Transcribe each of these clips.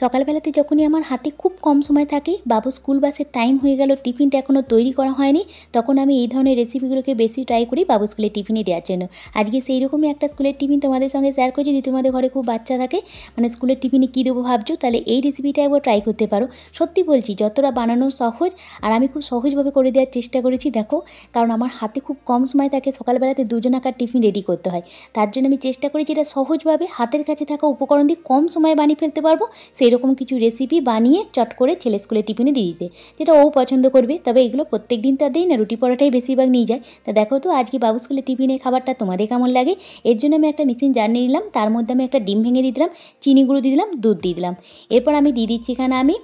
সকালবেলাতে যখনই আমার হাতে খুব কম সময় থাকে, বাবু স্কুল বাসের টাইম হয়ে গেল, টিফিনটা এখনও তৈরি করা হয়নি, তখন আমি এই ধরনের রেসিপিগুলোকে বেশি ট্রাই করি বাবু স্কুলে টিফিনে দেওয়ার জন্য। আজকে সেই রকমই একটা স্কুলের টিফিন তোমাদের সঙ্গে শেয়ার করছি। যদি তোমাদের ঘরে খুব বাচ্চা থাকে, মানে স্কুলের টিফিনে কী দেবো ভাবছো, তাহলে এই রেসিপিটা একবার ট্রাই করতে পারো। সত্যি বলছি, যতটা বানানো সহজ, আর আমি খুব সহজভাবে করে দেওয়ার চেষ্টা করেছি। দেখো, কারণ আমার হাতে খুব কম সময় থাকে, সকালবেলাতে দুজনাকার টিফিন রেডি করতে হয়, তার জন্য আমি চেষ্টা করেছি এটা সহজভাবে হাতের কাছে থাকা উপকরণ দিয়ে কম সময়ে বানিয়ে ফেলতে পারবো। সেরকম কিছু রেসিপি বানিয়ে চট করে ছেলে স্কুলে টিফিনে দিয়ে দিতে, যেটা ও পছন্দ করবে। তবে এগুলো প্রত্যেক দিন তো দেই না, রুটি পরোটাই বেশিরভাগ নিয়ে যায়। তা দেখো তো আজকে বাবু স্কুলে টিফিনের খাবারটা তোমাদের কেমন লাগে। এর জন্য আমি একটা মিক্সিং জার নিয়ে নিলাম, তার মধ্যে আমি একটা ডিম ভেঙে দিয়ে দিলাম, চিনি গুঁড়ো দিয়ে দিলাম, দুধ দিয়ে দিলাম। এরপর আমি দিয়ে দিচ্ছি এখানে আমি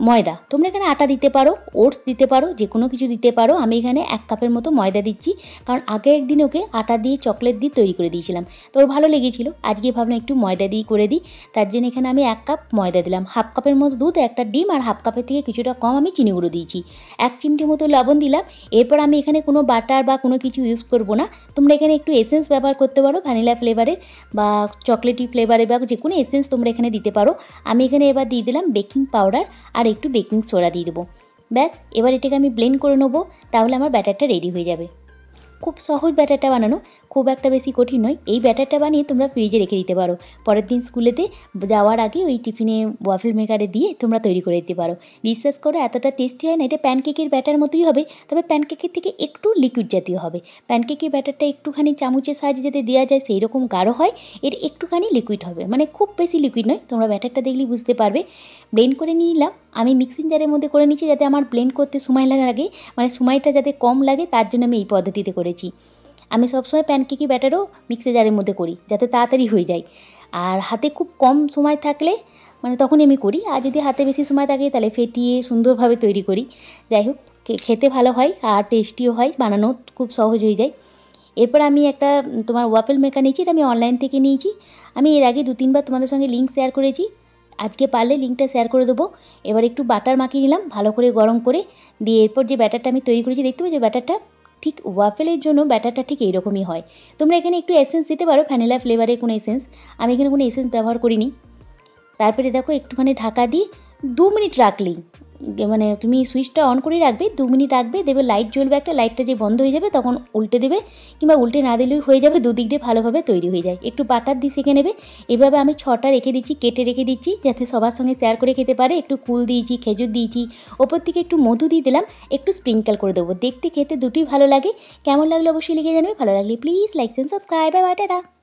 ময়দা। তোমরা এখানে আটা দিতে পারো, ওটস দিতে পারো, যে কোনো কিছু দিতে পারো। আমি এখানে 1 কাপের মতো ময়দা দিচ্ছি, কারণ আগে একদিন ওকে আটা দিয়ে চকলেট দিয়ে তৈরি করে দিয়েছিলাম, তো ওর ভালো লেগেছিল। আজকে ভাবলাম একটু ময়দা দিয়ে করে দিই, তার জন্য এখানে আমি 1 কাপ ময়দা দিলাম, 1/2 কাপের মতো দুধ, একটা ডিম, আর 1/2 কাপের থেকে কিছুটা কম আমি চিনি গুঁড়ো দিয়েছি, 1 চিমটি মতো লবণ দিলাম। এরপর আমি এখানে কোনো বাটার বা কোনো কিছু ইউজ করবো না। তোমরা এখানে একটু এসেন্স ব্যবহার করতে পারো, ভ্যানিলা ফ্লেভারের বা চকলেটি ফ্লেভারে, বা যে কোনো এসেন্স তোমরা এখানে দিতে পারো। আমি এখানে এবার দিয়ে দিলাম বেকিং পাউডার আর একটু বেকিং সোডা দিয়ে দেবো। ব্যাস, এবার এটাকে আমি ব্লেন্ড করে নেবো, তাহলে আমার ব্যাটারটা রেডি হয়ে যাবে। খুব সহজ ব্যাটারটা বানানো, খুব একটা বেশি কঠিন নয়। এই ব্যাটারটা বানিয়ে তোমরা ফ্রিজে রেখে দিতে পারো, পরের দিন স্কুলেতে যাওয়ার আগে ওই টিফিনে ওয়াফেল মেকারে দিয়ে তোমরা তৈরি করে দিতে পারো। বিশ্বাস করো এতটা টেস্টি হয় না, এটা প্যানকেকের ব্যাটার মতোই হবে, তবে প্যানকেকের থেকে একটু লিকুইড জাতীয় হবে। প্যানকেকের ব্যাটারটা একটুখানি চামচের সাহায্যে যাতে দেওয়া যায় সেই রকম গাঢ় হয়, এর একটুখানি লিকুইড হবে, মানে খুব বেশি লিকুইড নয়। তোমরা ব্যাটারটা দেখলেই বুঝতে পারবে। ব্লেন্ড করে নিয়ে নিলাম, আমি মিক্সিং জারের মধ্যে করে নিচ্ছি, যাতে আমার ব্লেন্ড করতে সময় লাগে, মানে সময়টা যাতে কম লাগে, তার জন্য আমি এই পদ্ধতিতে করেছি। আমি সবসময় প্যানকেকি ব্যাটারও মিক্সি জারের মধ্যে করি, যাতে তাড়াতাড়ি হয়ে যায়। আর হাতে খুব কম সময় থাকলে মানে তখনই আমি করি, আর যদি হাতে বেশি সময় থাকে তাহলে ফেটিয়ে সুন্দরভাবে তৈরি করি। যাই হোক, খেতে ভালো হয় আর টেস্টিও হয়, বানানো খুব সহজ হয়ে যায়। এরপর আমি একটা তোমার ওয়াফেল মেকার নিয়েছি, এটা আমি অনলাইন থেকে নিয়েছি। আমি এর আগে 2-3 বার তোমাদের সঙ্গে লিঙ্ক শেয়ার করেছি, আজকে পারলে লিঙ্কটা শেয়ার করে দেবো। এবার একটু বাটার মাখিয়ে নিলাম ভালো করে গরম করে, দিয়ে এরপর যে ব্যাটারটা আমি তৈরি করেছি, দেখতে পাচ্ছি ব্যাটারটা ঠিক ওয়াফেলের জন্য ব্যাটারটা ঠিক এইরকমই হয়। তোমরা এখানে একটু এসেন্স দিতে পারো, ভ্যানিলা ফ্লেভারের কোনো এসেন্স, আমি এখানে কোনো এসেন্স ব্যবহার করিনি। তারপরে দেখো একটুখানি ঢাকা দিয়ে 2 মিনিট রাখলেই, মানে তুমি সুইচটা অন করে রাখবে, 2 মিনিট রাখবে, দেবে লাইট জ্বলবে একটা, লাইটটা যে বন্ধ হয়ে যাবে তখন উল্টে দেবে, কিংবা উল্টে না দিলেও হয়ে যাবে, দুদিক দিয়ে ভালোভাবে তৈরি হয়ে যায়। একটু বাটার দিয়ে সেঁকে নেবে। এভাবে আমি 6টা রেখে দিচ্ছি, কেটে রেখে দিচ্ছি, যাতে সবার সঙ্গে শেয়ার করে খেতে পারে। একটু কুল দিয়েছি, খেজুর দিয়েছি, ওপর থেকে একটু মধু দিয়ে দিলাম, একটু স্প্রিঙ্কেল করে দেবো। দেখতে খেতে দুটোই ভালো লাগে। কেমন লাগলো অবশ্যই লিখে জানাবে, ভালো লাগলে please like and subscribe. Bye bye, tata.